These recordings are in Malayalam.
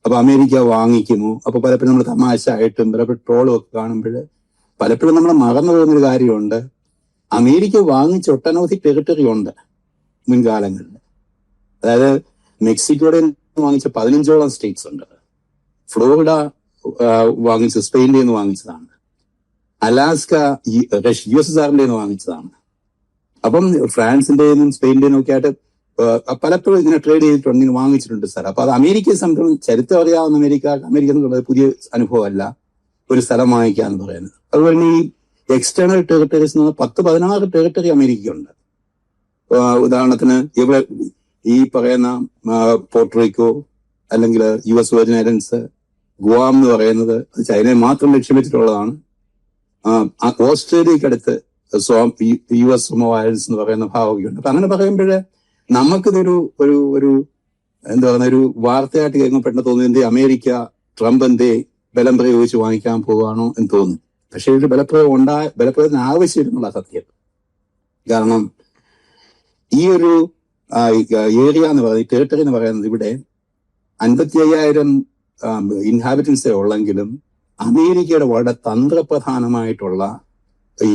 അപ്പൊ അമേരിക്ക വാങ്ങിക്കുമോ? അപ്പൊ പലപ്പോഴും നമ്മൾ തമാശ ആയിട്ടും പലപ്പോഴും ട്രോളും ഒക്കെ കാണുമ്പോൾ പലപ്പോഴും നമ്മൾ മറന്നു പോകുന്നൊരു കാര്യമുണ്ട്. അമേരിക്ക വാങ്ങിച്ച ഒട്ടനവധി ടെറിട്ടറി ഉണ്ട് മുൻകാലങ്ങളിൽ. അതായത് മെക്സിക്കോയുടെ വാങ്ങിച്ച 15ഓളം സ്റ്റേറ്റ്സ് ഉണ്ട്. ഫ്ലോറിഡ വാങ്ങിച്ച സ്പെയിനിൽ നിന്ന് വാങ്ങിച്ചതാണ്. അലാസ്ക USSRന്റെ നിന്ന് വാങ്ങിച്ചതാണ്. അപ്പം ഫ്രാൻസിന്റെയും സ്പെയിനിന്റെയും ഒക്കെ ആയിട്ട് പലപ്പോഴും ഇങ്ങനെ ട്രേഡ് ചെയ്തിട്ടുണ്ട്, ഇങ്ങനെ വാങ്ങിച്ചിട്ടുണ്ട് സ്ഥലം. അപ്പൊ അത് അമേരിക്കയെ സംബന്ധിച്ച് ചരിത്രം അറിയാവുന്ന അമേരിക്ക എന്നുള്ളത് പുതിയ അനുഭവമല്ല ഒരു സ്ഥലം വാങ്ങിക്കുക എന്ന് പറയുന്നത്. അതുപോലെ ഈ എക്സ്റ്റേണൽ ടെറിട്ടറീസ് എന്ന് പറഞ്ഞാൽ 10-16 ടെറിട്ടറി അമേരിക്കയുണ്ട്. ഉദാഹരണത്തിന് ഇവിടെ ഈ പറയുന്ന പോർട്ടറിക്കോ അല്ലെങ്കിൽ US വെർജിൻ ഐലൻഡ്സ്, ഗുവാം എന്ന് പറയുന്നത് ചൈനയെ മാത്രം ലക്ഷ്യം വെച്ചിട്ടുള്ളതാണ്. ഓസ്ട്രേലിയക്കടുത്ത് US ഐലൻഡ്സ് എന്ന് പറയുന്ന ഭാഗമൊക്കെയുണ്ട്. അപ്പൊ അങ്ങനെ പറയുമ്പോൾ നമുക്കിതൊരു ഒരു ഒരു എന്താ പറയുന്ന ഒരു വാർത്തയായിട്ട് കേൾക്കുമ്പോൾ പെട്ടെന്ന് തോന്നുന്നത് അമേരിക്ക ട്രംപ് ബലം പ്രയോഗിച്ച് വാങ്ങിക്കാൻ പോവുകയാണോ എന്ന് തോന്നുന്നു. പക്ഷേ ഒരു ബലപ്രയോഗത്തിന് ആവശ്യമില്ലെന്നുള്ള സത്യം. കാരണം ഈ ഒരു ഏരിയ എന്ന് പറയുന്നത്, ടെറിട്ടറി എന്ന് പറയുന്നത് ഇവിടെ 55,000 ഇൻഹാബിറ്റൻസേ ഉള്ളെങ്കിലും അമേരിക്കയുടെ വളരെ തന്ത്രപ്രധാനമായിട്ടുള്ള ഈ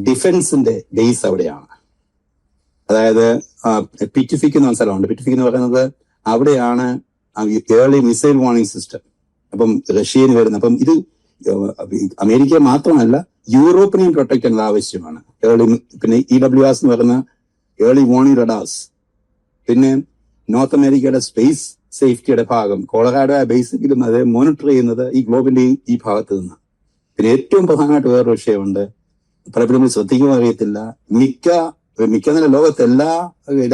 ഡിഫൻസിന്റെ ബേസ് അവിടെയാണ്. അതായത് പിറ്റിഫിക് എന്ന സ്ഥലമുണ്ട്. പിറ്റിഫിക് എന്ന് പറയുന്നത് അവിടെയാണ് ഏർലി മിസൈൽ വാർണിംഗ് സിസ്റ്റം. അപ്പം റഷ്യയിൽ വരുന്നത്. അപ്പം ഇത് അമേരിക്ക മാത്രമല്ല യൂറോപ്പിനെയും പ്രൊട്ടക്ട് ചെയ്യുന്നത് ആവശ്യമാണ്. പിന്നെ EWRs എന്ന് പറയുന്ന ഏർലി വാർണിംഗ് റഡാർസ്. പിന്നെ നോർത്ത് അമേരിക്കയുടെ സ്പേസ് സേഫ്റ്റിയുടെ ഭാഗം കൊളറാഡോ ബേസിക്കലും അത് മോണിറ്റർ ചെയ്യുന്നത് ഈ ഗ്ലോബിന്റെ ഈ ഭാഗത്ത് നിന്ന്. പിന്നെ ഏറ്റവും പ്രധാനമായിട്ട് വേറൊരു വിഷയമുണ്ട്, പലപ്പോഴും നമ്മൾ ശ്രദ്ധിക്കുമ്പോൾ അറിയത്തില്ല. മിക്ക ലോകത്തെ എല്ലാ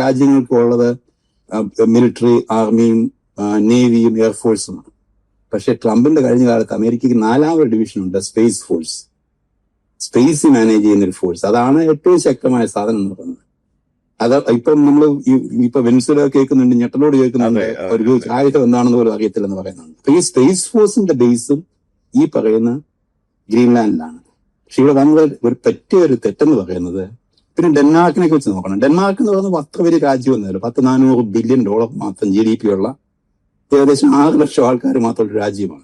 രാജ്യങ്ങൾക്കും ഉള്ളത് മിലിറ്ററി, ആർമിയും നേവിയും എയർഫോഴ്സുമാണ്. പക്ഷെ ട്രംപിന്റെ കഴിഞ്ഞ കാലത്ത് അമേരിക്കയ്ക്ക് 4ാമത് ഡിവിഷനുണ്ട്, സ്പേസ് ഫോഴ്സ്. സ്പേസ് മാനേജ് ചെയ്യുന്നൊരു ഫോഴ്സ്. അതാണ് ഏറ്റവും ശക്തമായ സാധനം എന്ന് പറയുന്നത്. അത് ഇപ്പം നമ്മൾ ഇപ്പൊ വെനിസുല കേൾക്കുന്നുണ്ട്, ഞെട്ടലോട് കേൾക്കുന്നുണ്ട്, ഒരു ആയുധം എന്താണെന്ന് പോലും അറിയത്തില്ലെന്ന് പറയുന്നുണ്ട്. അപ്പൊ ഈ സ്പേസ് ഫോഴ്സിന്റെ ബേസും ഈ പറയുന്ന ഗ്രീൻലാൻഡിലാണ്. പക്ഷെ ഇവിടെ നമ്മൾ പറ്റിയ ഒരു തെറ്റെന്ന് പറയുന്നത്, പിന്നെ ഡെൻമാർക്കിനെ കുറിച്ച് നോക്കണം. ഡെൻമാർക്ക് എന്ന് പറയുന്നത് അത്ര വലിയ രാജ്യമൊന്നുമല്ല. $400 ബില്യൺ മാത്രം GDP ഉള്ള ഏകദേശം 6 ലക്ഷം ആൾക്കാർ മാത്രമുള്ള രാജ്യമാണ്.